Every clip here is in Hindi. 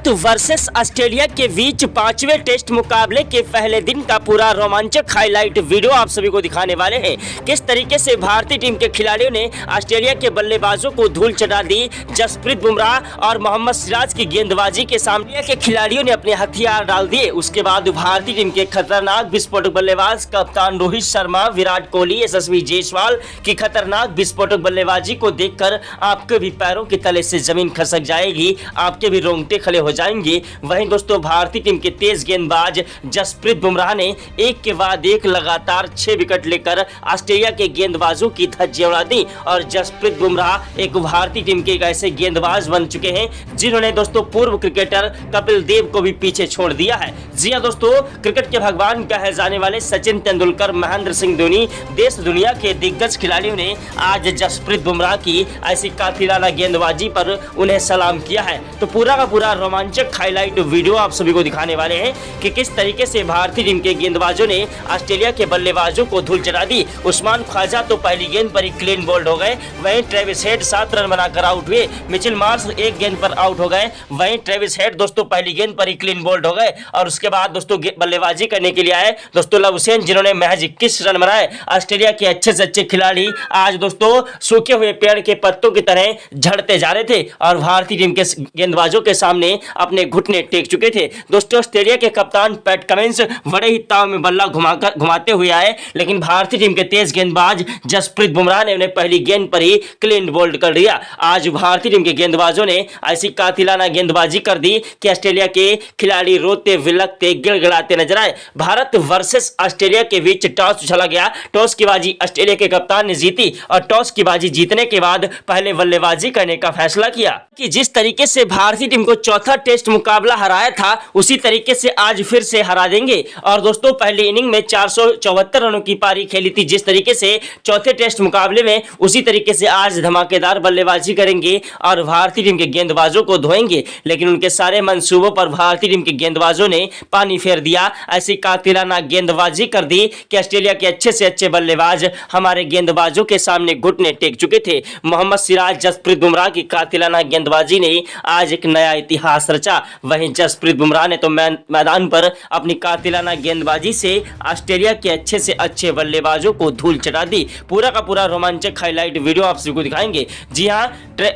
भारत वर्सेस ऑस्ट्रेलिया के बीच पांचवें टेस्ट मुकाबले के पहले दिन का पूरा रोमांचक हाईलाइट वीडियो आप सभी को दिखाने वाले हैं। किस तरीके से भारतीय टीम के खिलाड़ियों ने ऑस्ट्रेलिया के बल्लेबाजों को धूल चटा दी। जसप्रीत बुमराह और मोहम्मद सिराज की गेंदबाजी के सामने के खिलाड़ियों ने अपने हथियार डाल दिए। उसके बाद भारतीय टीम के खतरनाक विस्फोटक बल्लेबाज कप्तान रोहित शर्मा, विराट कोहली, यशस्वी जायसवाल की खतरनाक विस्फोटक बल्लेबाजी को देखकर आपके भी पैरों के तले से जमीन खसक जाएगी, आपके भी रोंगटे खड़े हो जाएंगे। वहीं दोस्तों भारतीय टीम के तेज गेंदबाज जसप्रीत बुमराह ने एक के बाद एक लगातार 6 विकेट लेकर ऑस्ट्रेलिया के गेंदबाजों की धज्जियां उड़ा दी और जसप्रीत बुमराह एक भारतीय टीम के ऐसे गेंदबाज बन चुके हैं जिन्होंने दोस्तों पूर्व क्रिकेटर कपिल देव को भी पीछे छोड़ दिया है। जी हां दोस्तों, क्रिकेट के भगवान कहे जाने वाले सचिन तेंदुलकर, महेंद्र सिंह धोनी, देश दुनिया के दिग्गज खिलाड़ियों ने आज जसप्रीत बुमराह की ऐसी कातिलाना गेंदबाजी पर उन्हें सलाम किया है। तो पूरा का पूरा रोमांचक हाईलाइट वीडियो आप सभी को दिखाने वाले हैं कि किस तरीके से भारतीय टीम के गेंदबाजों ने ऑस्ट्रेलिया के बल्लेबाजों को धूल चटा दी। उस्मान ख्वाजा तो पहली गेंद पर ही क्लीन बोल्ड हो गए, वहीं ट्रेविस हेड 7 रन बनाकर आउट हुए। मिचेल मार्श एक गेंद पर आउट हो गए, वहीं ट्रेविस हेड दोस्तों पहली गेंद पर ही क्लीन बोल्ड हो गए। और उसके बाद दोस्तों बल्लेबाजी करने के लिए आए दोस्तों लव हुसैन, जिन्होंने महज 21 रन बनाए। ऑस्ट्रेलिया के अच्छे से अच्छे खिलाड़ी आज दोस्तों सूखे हुए पेड़ के पत्तों की तरह झड़ते जा रहे थे और भारतीय टीम के गेंदबाजों के सामने अपने घुटने टेक चुके थे। दोस्तों ऑस्ट्रेलिया के कप्तान पैट कमिंस बड़े ही ताव में बल्ला घुमाते हुए आए, लेकिन भारतीय टीम के तेज गेंदबाज जसप्रीत बुमराह ने उन्हें पहली गेंद पर ही क्लीन बोल्ड कर दिया। आज भारतीय टीम के गेंदबाजों ने ऐसी कातिलाना गेंदबाजी कर दी कि ऑस्ट्रेलिया के खिलाड़ी रोते विलकते गिड़गिड़ाते नजर आए। भारत वर्सेस ऑस्ट्रेलिया के बीच टॉस उछला गया। टॉस की बाजी ऑस्ट्रेलिया के कप्तान ने जीती और टॉस की बाजी जीतने के बाद पहले बल्लेबाजी करने का फैसला किया कि जिस तरीके से भारतीय टीम को चौथा टेस्ट मुकाबला हराया था उसी तरीके से आज फिर से हरा देंगे। और दोस्तों पहली इनिंग में 474 रनों की पारी खेली थी जिस तरीके से चौथे टेस्ट मुकाबले में, उसी तरीके से आज धमाकेदार बल्लेबाजी करेंगे और भारतीय टीम के गेंदबाजों को धोएंगे। लेकिन उनके सारे मंसूबों पर भारतीय टीम के गेंदबाजों ने पानी फेर दिया। ऐसी कातिलाना गेंदबाजी कर दी कि ऑस्ट्रेलिया के अच्छे से अच्छे बल्लेबाज हमारे गेंदबाजों के सामने घुटने टेक चुके थे। मोहम्मद सिराज, जसप्रीत बुमराह की कातिलाना गेंदबाजी ने आज एक नया इतिहास रचा। वहीं जसप्रीत बुमराह ने तो मैदान पर अपनी कातिलाना गेंदबाजी से ऑस्ट्रेलिया के अच्छे से अच्छे बल्लेबाजों को धूल चटा दी। पूरा का पूरा रोमांचक हाईलाइट वीडियो आप सभी को दिखाएंगे। जी हां,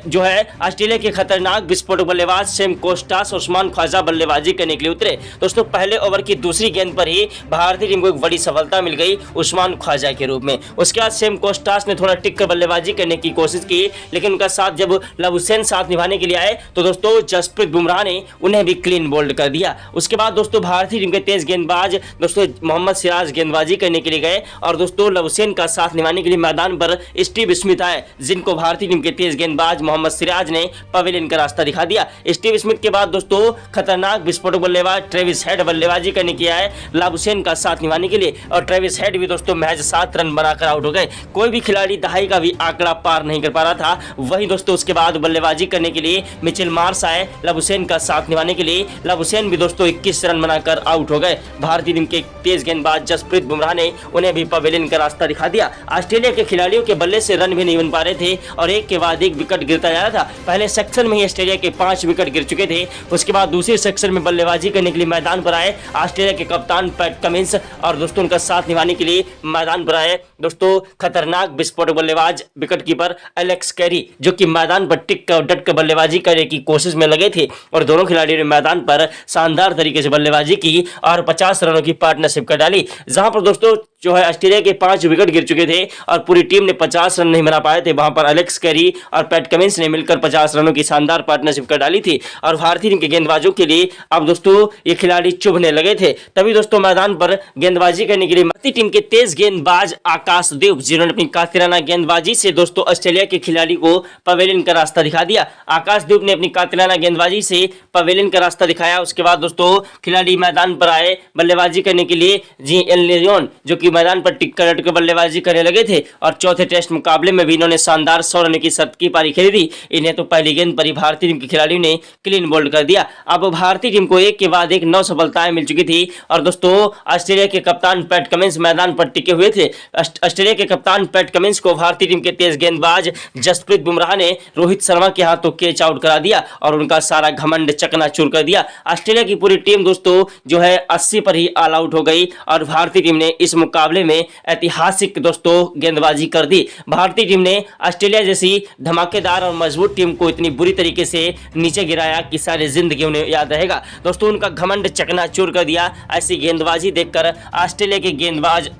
जो है ऑस्ट्रेलिया के खतरनाक विस्फोटक बल्लेबाज सेम कोस्टास, उस्मान ख्वाजा बल्लेबाजी करने के लिए उतरे। दोस्तों पहले ओवर की दूसरी गेंद पर ही भारतीय टीम को एक बड़ी सफलता मिल गई उस्मान ख्वाजा के रूप में। उसके बाद सेम कोस्टास ने थोड़ा टिक कर बल्लेबाजी करने की कोशिश की, लेकिन उनका साथ जब लव हुसैन साथ निभाने के लिए आए तो दोस्तों जसप्रीत बुमराह ने उन्हें भी क्लीन बोल्ड कर दिया। उसके बाद दोस्तों भारतीय टीम के तेज गेंदबाज दोस्तों मोहम्मद सिराज गेंदबाजी करने के लिए गए और दोस्तों लव हुसैन का साथ निभाने के लिए मैदान पर स्टीव स्मिथ आए, जिनको भारतीय टीम के तेज गेंदबाज मोहम्मद सिराज ने पवेलियन का रास्ता दिखा दिया। स्टीव स्मिथ के बाद दोस्तों खतरनाक विस्फोटक बल्लेबाज ट्रेविस हेड बल्लेबाजी करने के लिए आए लव हुसैन का साथ निभाने के लिए, और ट्रेविस हेड भी दोस्तों महज 7 रन बनाकर आउट हो गए। कोई भी खिलाड़ी दहाई का भी आंकड़ा पार नहीं कर पा रहा था। वहीं दोस्तों उसके बाद बल्लेबाजी करने के लिए मिचेल मार्श आए लव हुसैन का साथ निभाने के लिए। लव हुसैन भी दोस्तों 21 रन बनाकर आउट हो गए। भारतीय टीम के तेज गेंदबाज जसप्रीत बुमराह ने उन्हें भी पवेलियन का रास्ता दिखा दिया। ऑस्ट्रेलिया के खिलाड़ियों के बल्ले से रन भी नहीं बन पा रहे थे और एक के बाद एक विकेट गिरता जा रहा था। पहले सेक्शन में ही ऑस्ट्रेलिया के 5 विकेट गिर चुके थे। उसके बाद दूसरे सेक्शन में बल्लेबाजी करने के लिए मैदान पर आए ऑस्ट्रेलिया के कप्तान पैट कमिंस और दोस्तों उनका साथ निभाने के लिए मैदान पर आए दोस्तों खतरनाक विस्फोटक बल्लेबाज विकेट कीपर एलेक्स कैरी, जो कि मैदान पर टिक कर डट कर बल्लेबाजी करने की कोशिश में लगे थे। और दोनों खिलाड़ियों ने मैदान पर शानदार तरीके से बल्लेबाजी की और 50 रनों की पार्टनरशिप कर डाली। जहां पर दोस्तों जो है ऑस्ट्रेलिया के 5 विकेट गिर चुके थे और पूरी टीम ने 50 रन नहीं बना पाए थे, वहां पर एलेक्स कैरी और पैट कमिंस ने मिलकर 50 रनों की शानदार पार्टनरशिप कर डाली थी। और भारतीय टीम के गेंदबाजों के लिए अब दोस्तों ये खिलाड़ी चुभने लगे थे। तभी दोस्तों मैदान पर गेंदबाजी करने के लिए भारतीय टीम के तेज गेंदबाज आकाशदीप, जिन्होंने अपनी कातिलाना गेंदबाजी से दोस्तों ऑस्ट्रेलिया के खिलाड़ी को पवेलियन का रास्ता दिखा दिया। आकाशदीप ने अपनी कातिलाना गेंदबाजी से पवेलियन का रास्ता दिखाया। उसके बाद दोस्तों खिलाड़ी मैदान पर आए बल्लेबाजी करने के लिए। जी एल लियोन, जो कि मैदान पर टिक कर बल्लेबाजी करने लगे थे और चौथे टेस्ट मुकाबले में भी इन्होंने शानदार 100 रन की शर्त की पारी खेली थी। इन्हें तो पहली गेंद पर ही भारतीय टीम के खिलाड़ियों ने क्लीन बोल्ड कर दिया। अब भारतीय टीम को एक के बाद एक 9 सफलताएं मिल चुकी थी और दोस्तों ऑस्ट्रेलिया के कप्तान पैट कमिंस मैदान पर टिके हुए थे। ऑस्ट्रेलिया के कप्तान पैट कमिंस को भारतीय टीम के तेज गेंदबाज जसप्रीत बुमराह ने रोहित शर्मा के हाथों कैच आउट करा दिया और उनका सारा घमंड घमंड चकनाचूर कर दिया। ऑस्ट्रेलिया की पूरी टीम दोस्तों जो है 80 पर ही ऑल आउट हो गई और भारतीय टीम ने इस मुकाबले में ऐतिहासिक दोस्तों गेंदबाजी कर दी। भारतीय टीम ने ऑस्ट्रेलिया जैसी धमाकेदार और मजबूत टीम को इतनी बुरी तरीके से नीचे गिराया कि सारी जिंदगी उन्हें याद रहेगा। दोस्तों उनका घमंड चकनाचूर कर दिया। ऐसी गेंदबाजी देखकर ऑस्ट्रेलिया के गेंदबाज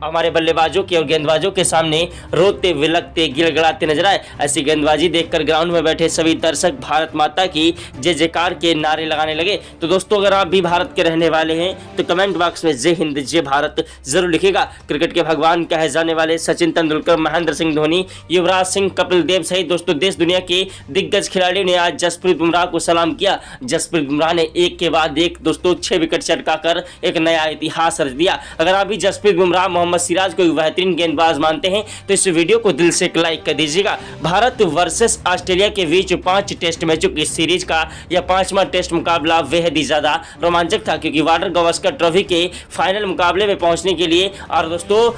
हमारे बल्लेबाजों के और गेंदबाजों के सामने रोते विलकते गिड़गिड़ाते नजर आए। ऐसी गेंदबाजी देखकर ग्राउंड में बैठे सभी दर्शक भारत माता की जय जयकार के नारे लगाने लगे। तो दोस्तों अगर आप भी भारत के रहने वाले हैं तो कमेंट बॉक्स में जय हिंद जय भारत जरूर लिखिएगा। क्रिकेट के भगवान कहे जाने वाले सचिन तेंदुलकर, महेंद्र सिंह धोनी, युवराज सिंह, कपिल देव सहित दोस्तों देश दुनिया के दिग्गज खिलाड़ियों ने आज जसप्रीत बुमराह को सलाम किया। जसप्रीत बुमराह ने एक के बाद एक दोस्तों 6 विकेट चटकाकर एक नया इतिहास रच दिया। अगर आप भी जसप्रीत बुमराह, मोहम्मद सिराज को बेहतरीन गेंदबाज मानते हैं तो इस वीडियो को दिल से एक लाइक कर दीजिएगा। भारत वर्सेस ऑस्ट्रेलिया के बीच 5 टेस्ट मैचों की सीरीज का यह 5वां टेस्ट मुकाबला बेहद ही ज्यादा रोमांचक था, क्योंकि वाटर गावस्कर ट्रॉफी के फाइनल मुकाबले में पहुंचने के लिए और दोस्तों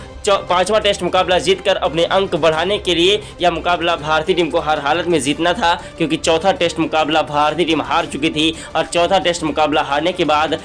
5वां टेस्ट मुकाबला जीतकर अपने अंक बढ़ाने के लिए यह मुकाबला भारतीय टीम को हर हालत में जीतना था, क्योंकि चौथा टेस्ट मुकाबला भारतीय टीम हार चुकी थी और चौथा टेस्ट मुकाबला हारने के बाद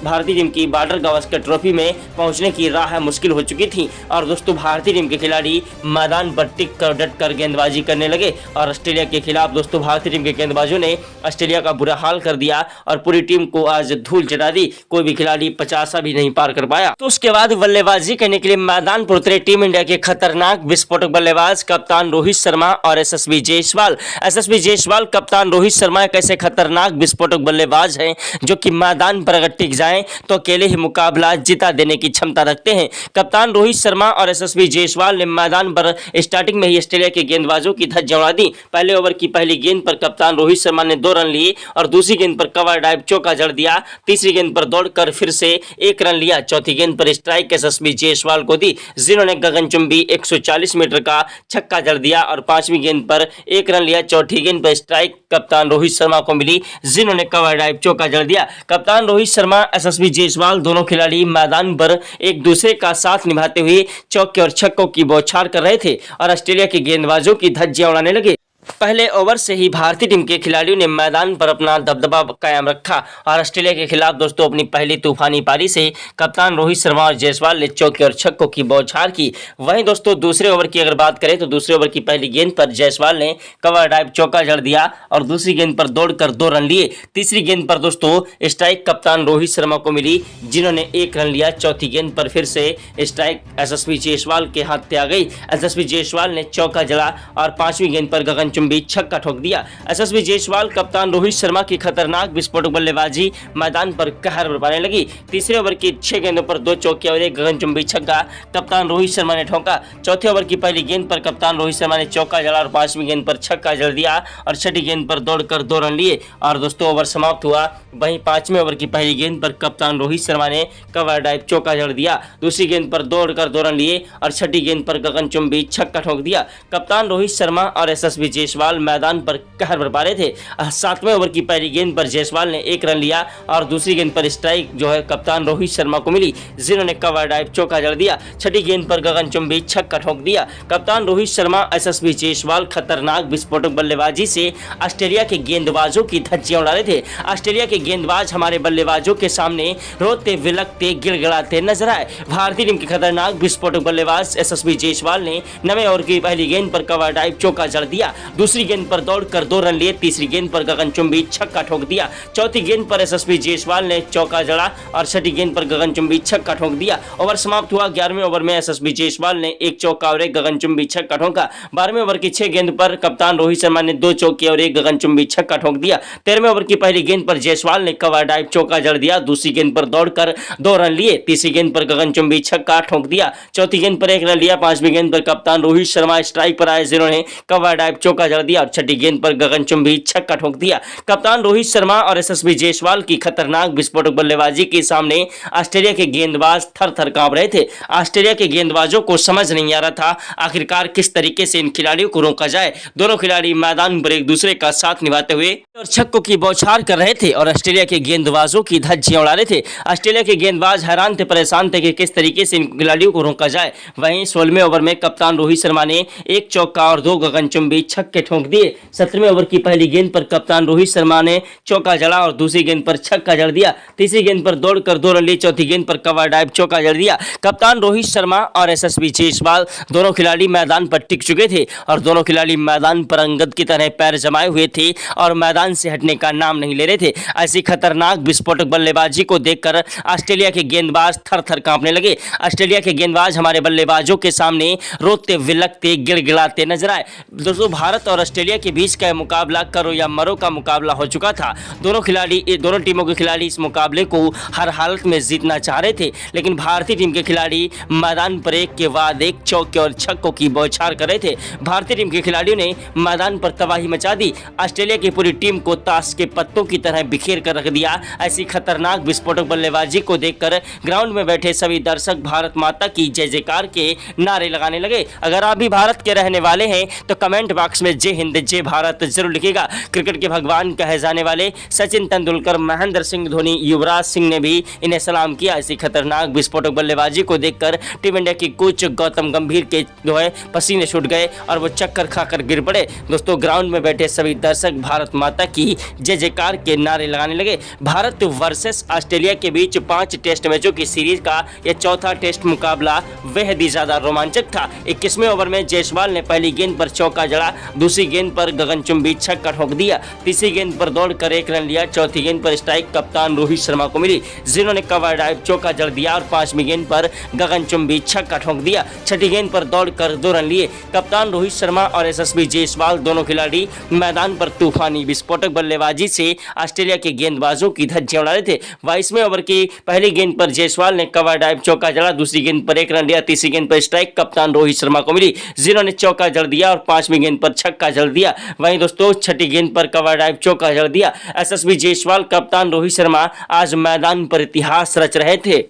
भारतीय टीम की वाटर गावस्कर ट्रॉफी में पहुंचने की राह मुश्किल हो चुकी थी। और दोस्तों भारतीय टीम के खिलाड़ी मैदान पर टिक कर डट कर गेंदबाजी करने लगे और ऑस्ट्रेलिया के खिलाफ दोस्तों भारतीय टीम के गेंदबाजों ने ऑस्ट्रेलिया का बुरा हाल कर दिया और पूरी टीम को आज धूल चटा दी। कोई भी खिलाड़ी 50 भी नहीं पार कर पाया। तो उसके बाद बल्लेबाजी करने के लिए मैदान पर उतरे टीम इंडिया के खतरनाक विस्फोटक बल्लेबाज कप्तान रोहित शर्मा और एसएसबी जायसवाल। एसएसबी जायसवाल, कप्तान रोहित शर्मा एक ऐसे खतरनाक विस्फोटक बल्लेबाज हैं जो कि मैदान पर अगर टिक जाएं तो अकेले ही मुकाबला जिता देने की क्षमता रखते हैं। कप्तान रोहित शर्मा और एसएसबी जायसवाल ने मैदान पर स्टार्टिंग में ही ऑस्ट्रेलिया के गेंदबाजों की धज्जियां उड़ा दी। पहले ओवर की पहली गेंद पर कप्तान रोहित शर्मा ने 2 रन लिए और दूसरी गेंद पर कवर ड्राइव चौका जड़ दिया। तीसरी गेंद पर दौड़कर फिर से 1 रन लिया। चौथी गेंद पर स्ट्राइक एसएसबी जायसवाल को दी, जिन्होंने गगनचुंबी 140 मीटर का छक्का जड़ दिया और 5वीं गेंद पर 1 रन लिया। चौथी गेंद पर स्ट्राइक कप्तान रोहित शर्मा को मिली, जिन्होंने कवर ड्राइव चौका जड़ दिया। कप्तान रोहित शर्मा, एसएसबी जायसवाल दोनों खिलाड़ी मैदान पर एक दूसरे का साथ निभाते हुए चौके और छक्कों की बौछार कर रहे थे और ऑस्ट्रेलिया के गेंदबाजों की धज्जियां उड़ाने लगे। पहले ओवर से ही भारतीय टीम के खिलाड़ियों ने मैदान पर अपना दबदबा कायम रखा और ऑस्ट्रेलिया के खिलाफ दोस्तों अपनी पहली तूफानी पारी से कप्तान रोहित शर्मा और जायसवाल ने चौके और छक्कों की बौछार की। वहीं दोस्तों दूसरे ओवर की अगर बात करें तो दूसरे ओवर की पहली गेंद पर जायसवाल ने कवर ड्राइव चौका जड़ दिया और दूसरी गेंद पर दौड़कर 2 रन लिए। तीसरी गेंद पर दोस्तों स्ट्राइक कप्तान रोहित शर्मा को मिली, जिन्होंने 1 रन लिया। चौथी गेंद पर फिर से स्ट्राइक एसएसबी जायसवाल के हाथ पे आ गई। एसएसबी जायसवाल ने चौका जड़ा और 5वीं गेंद पर गगनचुंबी छक्का ठोक दिया। एसएसबी जायसवाल, कप्तान रोहित शर्मा की खतरनाक विस्फोटक बल्लेबाजी मैदान पर कहर बरपाने लगी। तीसरे ओवर की 6 गेंदों पर 2 चौके और 1 गगनचुंबी छक्का कप्तान रोहित शर्मा ने ठोका। चौथे ओवर की पहली गेंद पर कप्तान रोहित शर्मा ने चौका जड़ा और 5वीं गेंद पर छक्का जड़ दिया और छठी गेंद पर दौड़कर 2 रन लिए और दोस्तों ओवर समाप्त हुआ। वहीं 5वें ओवर की पहली गेंद पर कप्तान रोहित शर्मा ने कवर ड्राइव चौका जड़ दिया, दूसरी गेंद पर दौड़कर 2 रन लिए और छठी गेंद पर गगनचुंबी छक्का ठोक दिया। कप्तान रोहित शर्मा और एसएसबी जायसवाल मैदान पर कहर बरपा रहे थे। 7वें ओवर की पहली गेंद पर जायसवाल ने 1 रन लिया और दूसरी गेंद पर स्ट्राइक जो है कप्तान रोहित शर्मा को मिली, जिन्होंने कवर ड्राइव चौका जड़ दिया। छठी गेंद पर गगनचुंबी छक्का ठोक दिया। कप्तान रोहित शर्मा, एसएसबी जायसवाल खतरनाक विस्फोटक बल्लेबाजी से ऑस्ट्रेलिया के गेंदबाजों की धज्जियां उड़ा रहे थे। ऑस्ट्रेलिया के गेंदबाज हमारे बल्लेबाजों के सामने रोते विलकते गिड़गिड़ाते नजर आए। भारतीय टीम के खतरनाक विस्फोटक बल्लेबाज एसएसबी जायसवाल ने 9वें ओवर की पहली गेंद पर कवर ड्राइव चौका जड़ दिया, दूसरी गेंद पर दौड़कर 2 रन लिए, तीसरी गेंद पर गगनचुंबी छक्का ठोक दिया। चौथी गेंद पर एसएसबी जायसवाल ने चौका जड़ा और छठी गेंद पर गगनचुंबी छक्का ठोक दिया। ओवर समाप्त हुआ। 11वें ओवर में एसएसबी जायसवाल ने 1 चौका और 1 गगनचुंबी छक्का ठोका। 12वें ओवर की 6 गेंद पर कप्तान रोहित शर्मा ने 2 चौके और 1 गगनचुंबी छक्का ठोक दिया। 13वें ओवर की पहली गेंद पर जायसवाल ने कवर ड्राइव चौका जड़ दिया, दूसरी गेंद पर दौड़कर 2 रन लिए, तीसरी गेंद पर गगनचुंबी छक्का ठोक दिया। चौथी गेंद पर 1 रन लिया। 5वीं गेंद पर कप्तान रोहित शर्मा स्ट्राइक पर आए, जिन्होंने कवर ड्राइव चौका जड़ दिया और छठी गेंद पर गगनचुंबी छक्का ठोक दिया। कप्तान रोहित शर्मा और एसएसबी जायसवाल की खतरनाक विस्फोटक बल्लेबाजी के सामने ऑस्ट्रेलिया के गेंदबाज थर-थर कांप रहे थे। ऑस्ट्रेलिया के गेंदबाजों को समझ नहीं आ रहा था आखिरकार किस तरीके से इन खिलाड़ियों को रोका जाए। दोनों खिलाड़ी मैदान पर एक दूसरे का साथ निभाते हुए और छक्कों की बौछार कर रहे थे और ऑस्ट्रेलिया के गेंदबाजों की धज्जियां उड़ा रहे थे। ऑस्ट्रेलिया के गेंदबाज हैरान थे, परेशान थे कि किस तरीके से इन खिलाड़ियों को रोका जाए। वहीं 16वें ओवर में कप्तान रोहित शर्मा ने 1 चौका और 2 गगनचुंबी छक्के ठोंक दिए। 17वें ओवर की पहली गेंद पर कप्तान रोहित शर्मा ने चौका जड़ा और दूसरी गेंद पर छक्का जड़ दिया। तीसरी गेंद पर दौड़कर 2 रन लिए। चौथी गेंद पर कवर ड्राइव चौका जड़ दिया। कप्तान रोहित शर्मा और एसएसबी जायसवाल दोनों खिलाड़ी मैदान पर टिक चुके थे और दोनों खिलाड़ी मैदान पर अंगद की तरह पैर जमाए हुए थे और मैदान से हटने का नाम नहीं ले रहे थे। ऐसी खतरनाक विस्फोटक बल्लेबाजी को देखकर ऑस्ट्रेलिया के गेंदबाज थर-थर कांपने लगे। ऑस्ट्रेलिया के गेंदबाज हमारे बल्लेबाजों के सामने रोते विलकते गिड़गिड़ाते नजर आए। दोस्तों, भारत और ऑस्ट्रेलिया के बीच का मुकाबला करो या मरो का मुकाबला हो चुका था। दोनों टीमों के खिलाड़ी इस मुकाबले को हर हालत में जीतना चाह रहे थे, लेकिन भारतीय टीम के खिलाड़ी मैदान पर एक के बाद एक चौके और छक्कों की बौछार कर रहे थे। भारतीय टीम के खिलाड़ियों ने मैदान पर तबाही मचा दी। ऑस्ट्रेलिया की पूरी टीम को ताश के पत्तों की तरह बिखेर कर रख दिया। ऐसी खतरनाक विस्फोटक बल्लेबाजी को देखकर ग्राउंड में बैठे सभी दर्शक भारत माता की जय जयकार के नारे लगाने लगे। अगर आप भी भारत के रहने वाले हैं तो कमेंट बॉक्स में जय हिंद जय भारत जरूर लिखिएगा। क्रिकेट के भगवान कहे जाने वाले सचिन तेंदुलकर, महेंद्र सिंह धोनी, युवराज सिंह ने भी इन्हें सलाम किया। ऐसी खतरनाक विस्फोटक बल्लेबाजी को देखकर टीम इंडिया की कोच गौतम गंभीर के जो है पसीने छूट गए और वो चक्कर खाकर गिर पड़े। दोस्तों, ग्राउंड में बैठे सभी दर्शक भारत माता की जय जयकार के नारे लगाने लगे। भारत वर्सेस ऑस्ट्रेलिया के बीच 5 टेस्ट मैचों की सीरीज का यह चौथा टेस्ट मुकाबला बेहद ही ज्यादा रोमांचक था। 21वें ओवर में जायसवाल ने पहली गेंद पर चौका जड़ा, दूसरी गेंद पर गगनचुंबी छक्का ठोक दिया, तीसरी गेंद पर दौड़कर 1 रन लिया, चौथी गेंद पर स्ट्राइक कप्तान रोहित शर्मा को मिली, जिन्होंने कवर ड्राइव चौका जड़ दिया और 5वीं गेंद पर गगनचुंबी छक्का ठोक दिया। छठी गेंद पर दौड़कर 2 रन लिए। कप्तान रोहित शर्मा और एसएसबी जायसवाल दोनों खिलाड़ी मैदान पर तूफानी विस्फोटक बल्लेबाजी से ऑस्ट्रेलिया के गेंदबाजों की धज्जियां उड़ा रहे थे। 22वें ओवर की पहली गेंद पर जायसवाल ने कवर ड्राइव चौका जड़ा, दूसरी गेंद पर 1 रन लिया, तीसरी गेंद पर स्ट्राइक कप्तान रोहित शर्मा को मिली, जिन्होंने चौका जड़ दिया और 5वीं गेंद पर छक्का जड़ दिया। वहीं दोस्तों, छठी गेंद पर कवर ड्राइव चौका जड़ दिया। एसएसबी जायसवाल, कप्तान रोहित शर्मा आज मैदान पर इतिहास रच रहे थे।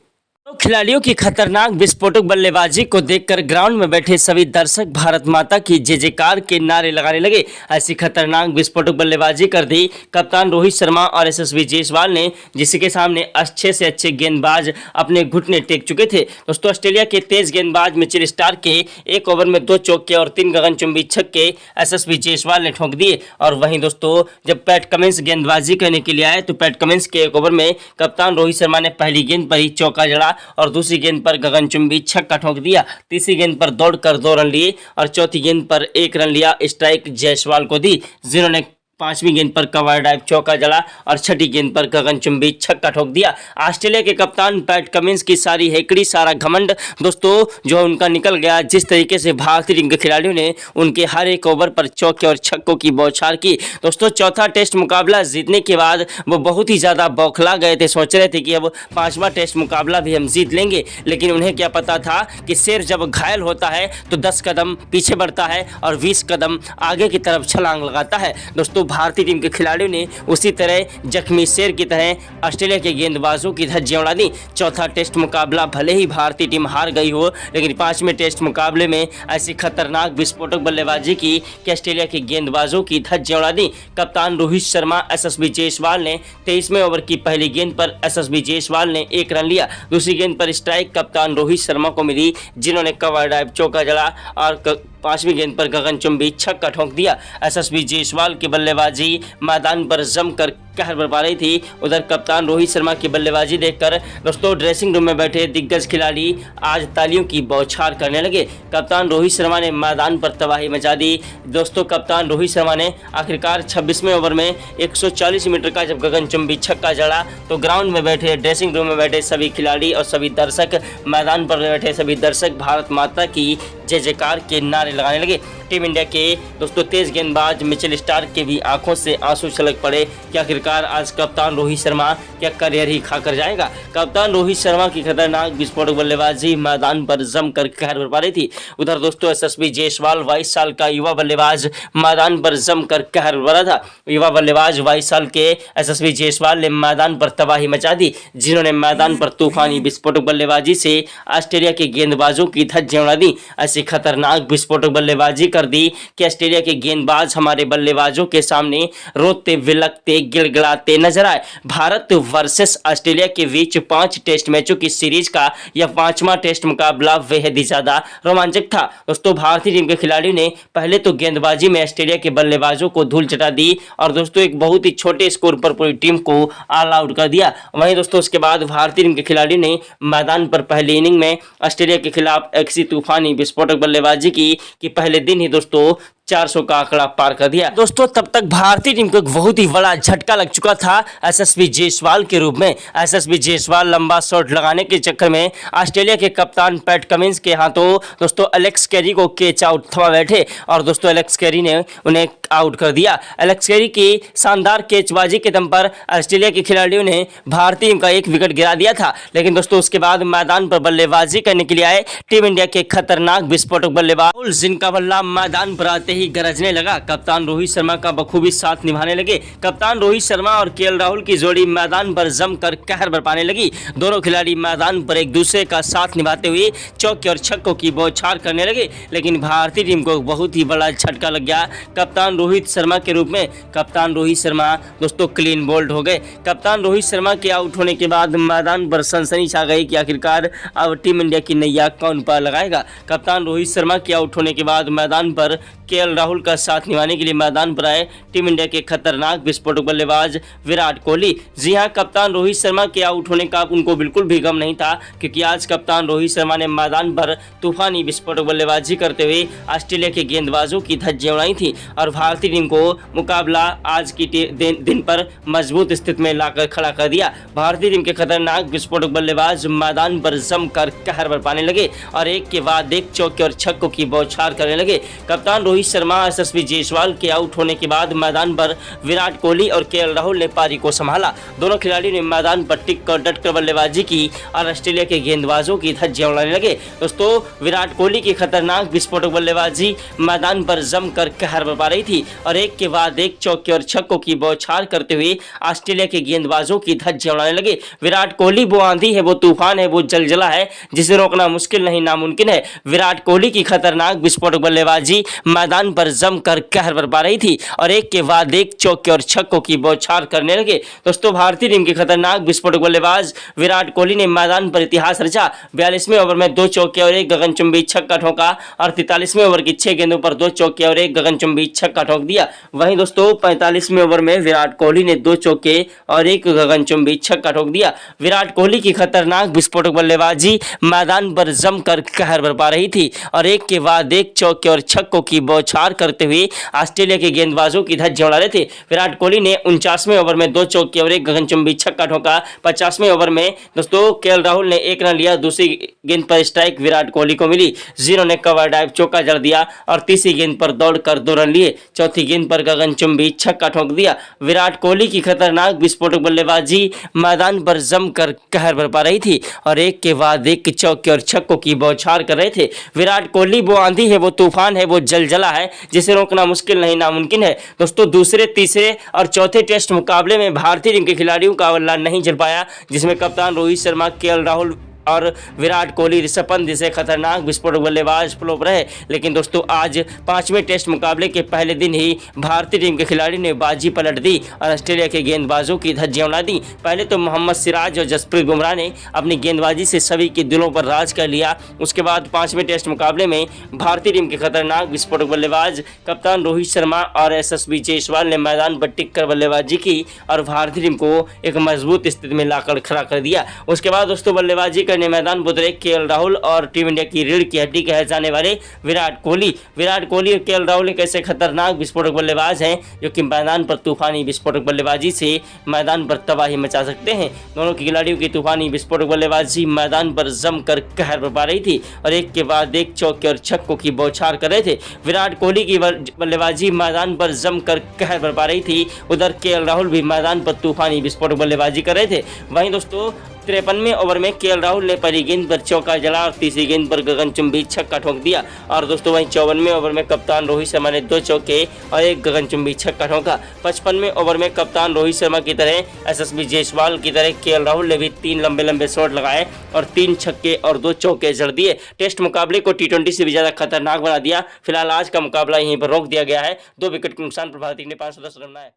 खिलाड़ियों की खतरनाक विस्फोटक बल्लेबाजी को देखकर ग्राउंड में बैठे सभी दर्शक भारत माता की जय जयकार के नारे लगाने लगे। ऐसी खतरनाक विस्फोटक बल्लेबाजी कर दी कप्तान रोहित शर्मा और एसएसबी जायसवाल ने, जिसके सामने अच्छे से अच्छे गेंदबाज अपने घुटने टेक चुके थे। दोस्तों, ऑस्ट्रेलिया के तेज गेंदबाज मिचेल स्टार्क के 1 ओवर में 2 चौके और 3 गगनचुंबी छक्के एसएसबी जायसवाल ने ठोक दिए। और वहीं दोस्तों, जब पैट कमिंस गेंदबाजी करने के लिए आए तो पैट कमिंस के 1 ओवर में कप्तान रोहित शर्मा ने पहली गेंद पर ही चौका जड़ा और दूसरी गेंद पर गगनचुंबी छक्का ठोक दिया। तीसरी गेंद पर दौड़कर 2 रन लिए और चौथी गेंद पर 1 रन लिया, स्ट्राइक जायसवाल को दी, जिन्होंने 5वीं गेंद पर कवर ड्राइव चौका जड़ा और छठी गेंद पर गगनचुंबी छक्का ठोक दिया। ऑस्ट्रेलिया के कप्तान पैट कमिंस की सारी हेकड़ी, सारा घमंड दोस्तों जो उनका निकल गया। जिस तरीके से भारतीय टीम के खिलाड़ियों ने उनके हर एक ओवर पर चौके और छक्कों की बौछार की। दोस्तों, चौथा टेस्ट मुकाबला जीतने के बाद वो बहुत ही ज्यादा बौखला गए थे। सोच रहे थे कि अब 5वां टेस्ट मुकाबला भी हम जीत लेंगे, लेकिन उन्हें क्या पता था कि शेर जब घायल होता है तो 10 कदम पीछे बढ़ता है और 20 कदम आगे की तरफ छलांग लगाता है। दोस्तों, भारतीय टीम के खिलाड़ियों ने उसी तरह जख्मी शेर की तरह ऑस्ट्रेलिया के गेंदबाजों की धज्जियां उड़ा दी। चौथा टेस्ट मुकाबला भले ही भारतीय टीम हार गई हो, लेकिन 5वें टेस्ट मुकाबले में ऐसी खतरनाक विस्फोटक बल्लेबाजी की कि ऑस्ट्रेलिया के गेंदबाजों की धज्जियां उड़ा दी। कप्तान रोहित शर्मा, एसएसबी जायसवाल ने 23वें ओवर की पहली गेंद पर एसएसबी जायसवाल ने 1 रन लिया, दूसरी गेंद पर स्ट्राइक कप्तान रोहित शर्मा को मिली, जिन्होंने कवर ड्राइव चौका जड़ा और 5वीं गेंद पर गगनचुंबी छक्का ठोक दिया। एसएसबी जायसवाल की बल्लेबाजी मैदान पर जमकर कहर बरपा रही थी। उधर कप्तान रोहित शर्मा की बल्लेबाजी देखकर दोस्तों ड्रेसिंग रूम में बैठे दिग्गज खिलाड़ी आज तालियों की बौछार करने लगे। कप्तान रोहित शर्मा ने मैदान पर तबाही मचा दी। दोस्तों, कप्तान रोहित शर्मा ने आखिरकार 26वें ओवर में 140 मीटर का जब गगनचुंबी छक्का जड़ा तो ग्राउंड में बैठे, ड्रेसिंग रूम में बैठे सभी खिलाड़ी और सभी दर्शक, मैदान पर बैठे सभी दर्शक भारत माता की जय जयकार के नारे लगाने लगे। टीम इंडिया के दोस्तों तेज गेंदबाज मिचेल स्टार्क के भी आंखों से आंसू छलक पड़े कि आखिरकार आज कप्तान रोहित शर्मा क्या करियर ही खाकर जाएगा। कप्तान रोहित शर्मा की खतरनाक विस्फोटक बल्लेबाजी मैदान पर जमकर कहर बरपा रही थी। उधर दोस्तों एसएसबी जायसवाल 22 साल का युवा बल्लेबाज मैदान पर जमकर कहर बरपा था। युवा बल्लेबाज 22 साल के एसएसबी जायसवाल ने मैदान पर तबाही मचा दी, जिन्होंने मैदान पर तूफानी विस्फोटक बल्लेबाजी से ऑस्ट्रेलिया के गेंदबाजों की धज्जियां उड़ा दी। ऐसी खतरनाक विस्फोटक बल्लेबाजी कर दी कि ऑस्ट्रेलिया के गेंदबाज हमारे बल्लेबाजों के सामने रोते विलकते गिड़ गिड़गिड़ाते नजर आए। भारत वर्सेस ऑस्ट्रेलिया के बीच 5 टेस्ट मैचों की सीरीज का यह 5वां टेस्ट मुकाबला बेहद ही ज्यादा रोमांचक था। दोस्तों भारतीय टीम के खिलाड़ियों ने पहले तो गेंदबाजी में ऑस्ट्रेलिया के बल्लेबाजों को धूल चटा दी और दोस्तों एक बहुत ही छोटे स्कोर पर पूरी टीम को ऑल आउट कर दिया। वहीं दोस्तों उसके बाद भारतीय टीम के खिलाड़ियों ने मैदान पर पहली इनिंग में ऑस्ट्रेलिया के खिलाफ ऐसी तूफानी विस्फोटक बल्लेबाजी की कि पहले दिन ही दोस्तों 400 का आंकड़ा पार कर दिया। दोस्तों तब तक भारतीय टीम को एक बहुत ही बड़ा झटका लग चुका था एसएसवी जायसवाल के रूप में। एसएसवी जायसवाल लंबा शॉट लगाने के चक्कर में ऑस्ट्रेलिया के कप्तान पैट कमिंस के हाथों दोस्तों एलेक्स कैरी को कैच आउट थमा बैठे और दोस्तों एलेक्स कैरी ने उन्हें आउट कर दिया। एलेक्स कैरी की शानदार कैचबाजी के दम पर ऑस्ट्रेलिया के खिलाड़ियों ने भारतीय टीम का एक विकेट गिरा दिया था। लेकिन दोस्तों उसके बाद मैदान पर बल्लेबाजी करने के लिए आए टीम इंडिया के खतरनाक विस्फोटक बल्लेबाज जिनका बल्ला मैदान पर आते ही गरजने लगा। कप्तान रोहित शर्मा का बखूबी साथ निभाने लगे। कप्तान रोहित शर्मा और केएल राहुल की जोड़ी मैदान पर जमकर कहर बरपाने लगी। दोनों खिलाड़ी मैदान पर एक दूसरे का साथ निभाते हुए चौके और छक्कों की बौछार करने लगे। लेकिन भारतीय टीम को बहुत ही बड़ा झटका लग गया कप्तान रोहित शर्मा के रूप में। कप्तान रोहित शर्मा दोस्तों क्लीन बोल्ड हो गए। कप्तान रोहित शर्मा के आउट होने के बाद मैदान पर सनसनी छा गई कि आखिरकार अब टीम इंडिया की नैया कौन पार लगाएगा। कप्तान रोहित शर्मा के आउट होने के बाद मैदान पर केएल राहुल का साथ निभाने के लिए मैदान पर आए टीम इंडिया के खतरनाक विस्फोटक बल्लेबाज विराट कोहली। जी हां, कप्तान रोहित शर्मा के आउट होने का उनको बिल्कुल भी गम नहीं था क्योंकि आज कप्तान रोहित शर्मा ने मैदान पर तूफानी विस्फोटक बल्लेबाजी करते हुए ऑस्ट्रेलिया के गेंदबाजों की धज्जियां उड़ाई थी और भारतीय टीम को मुकाबला आज की दिन पर मजबूत स्थिति में लाकर खड़ा कर दिया। भारतीय टीम के खतरनाक विस्फोटक बल्लेबाज मैदान पर जमकर कहर बरपाने लगे और एक के बाद एक चौके और छक्कों की बौछार करने लगे। कप्तान रोहित शर्मा एसएसवी जायसवाल के आउट होने के बाद मैदान पर विराट कोहली और केएल राहुल ने पारी को संभाला। दोनों खिलाड़ियों ने मैदान पर टिक कर डटकर बल्लेबाजी की और ऑस्ट्रेलिया के गेंदबाजों की धज्जियां उड़ाने लगे। दोस्तों विराट कोहली की खतरनाक विस्फोटक बल्लेबाजी मैदान पर जमकर कहर बरपा रही थी और एक के बाद एक चौके और छक्कों की बौछार करते हुए ऑस्ट्रेलिया के गेंदबाजों की धज्जियां उड़ाने लगे। विराट कोहली वो आंधी है, वो तूफान है, वो जलजला है जिसे रोकना मुश्किल नहीं नामुमकिन है। विराट कोहली की खतरनाक विस्फोटक बल्लेबाजी मैदान पर जमकर कहर बरपा रही थी और एक के बाद एक चौके और छक्कों की बौछार करने लगे। दोस्तों भारतीय टीम के खतरनाक विस्फोटक बल्लेबाज विराट कोहली ने मैदान पर इतिहास रचा। 42वें ओवर में 2 चौके और 1 गगनचुंबी छक्का ठोका और 43वें ओवर की 6 गेंदों पर 2 चौके और 1 गगनचुंबी छक्का ठोक दिया। वहीं दोस्तों 45वें ओवर में विराट कोहली ने 2 चौके और 1 गगनचुंबी छक्का ठोक दिया। विराट कोहली की खतरनाक विस्फोटक बल्लेबाजी मैदान पर जमकर कहर बरपा रही थी और एक के बाद एक चौके और छक्कों की बौछार करते हुए ऑस्ट्रेलिया के गेंदबाजों की धज्जियां उड़ा रहे थे। विराट कोहली ने 49वें ओवर में 2 चौके और 1 गगनचुंबी छक्का ठोका। 50वें ओवर में दोस्तों केएल राहुल ने 1 रन लिया। दूसरी गेंद पर स्ट्राइक विराट कोहली को मिली। जीरो ने कवर ड्राइव चौका जड़ दिया और तीसरी गेंद पर दौड़कर 2 रन लिए। चौथी गेंद पर गगनचुंबी छक्का ठोक दिया। विराट कोहली की खतरनाक विस्फोटक बल्लेबाजी मैदान पर जमकर कहर बरपा रही थी और एक के बाद एक चौके और छक्कों की बौछार कर रहे थे। विराट कोहली वो आंधी है, वो तूफान है, वो जलजला है जिसे रोकना मुश्किल नहीं नामुमकिन है। दोस्तों दूसरे, तीसरे और चौथे टेस्ट मुकाबले में भारतीय टीम के खिलाड़ियों का बल्ला नहीं चल पाया जिसमें कप्तान रोहित शर्मा, केएल राहुल और विराट कोहली, ऋषभ पंत जैसे खतरनाक विस्फोटक बल्लेबाज फ्लॉप रहे। लेकिन दोस्तों आज 5वें टेस्ट मुकाबले के पहले दिन ही भारतीय टीम के खिलाड़ी ने बाजी पलट दी और ऑस्ट्रेलिया के गेंदबाजों की धज्जियां उड़ा दी। पहले तो मोहम्मद सिराज और जसप्रीत बुमराह ने अपनी गेंदबाजी से सभी के दिलों पर राज कर लिया। उसके बाद 5वें टेस्ट मुकाबले में भारतीय टीम के खतरनाक विस्फोटक बल्लेबाज कप्तान रोहित शर्मा और एसएसवी जायसवाल ने मैदान पर टिक कर बल्लेबाजी की और भारतीय टीम को एक मजबूत स्थिति में लाकर खड़ा कर दिया। उसके बाद दोस्तों बल्लेबाजी करने मैदान उतरे केएल राहुल और टीम इंडिया की रीढ़ की हड्डी कहे जाने वाले विराट कोहली और केएल राहुल एक ऐसे खतरनाक विस्फोटक बल्लेबाज हैं जो कि मैदान पर तूफानी विस्फोटक बल्लेबाजी से मैदान पर तबाही मचा सकते हैं। दोनों के खिलाड़ियों की तूफानी विस्फोटक बल्लेबाजी मैदान पर जमकर कहर बरपा रही थी और एक के बाद एक चौके और छक्कों की बौछार कर रहे थे। विराट कोहली की बल्लेबाजी मैदान पर जमकर कहर बरपा रही थी, उधर केएल राहुल भी मैदान पर तूफानी विस्फोटक बल्लेबाजी कर रहे थे। वहीं दोस्तों 53वें ओवर में केएल राहुल ने पहली गेंद पर चौका जड़ा और तीसरी गेंद पर गगनचुंबी छक्का ठोक दिया और दोस्तों वहीं 54वें ओवर में कप्तान रोहित शर्मा ने 2 चौके और 1 गगनचुंबी छक्का ठोका। 55वें ओवर में कप्तान रोहित शर्मा की तरह एसएसवी जायसवाल की तरह केएल राहुल ने भी 3 लंबे शॉट लगाए और 3 छक्के और 2 चौके जड़ दिए। टेस्ट मुकाबले को T20 से भी ज्यादा खतरनाक बना दिया। फिलहाल आज का मुकाबला यहीं पर रोक दिया गया है। 2 विकेट के नुकसान पर भारतीय ने 510 रन बनाए।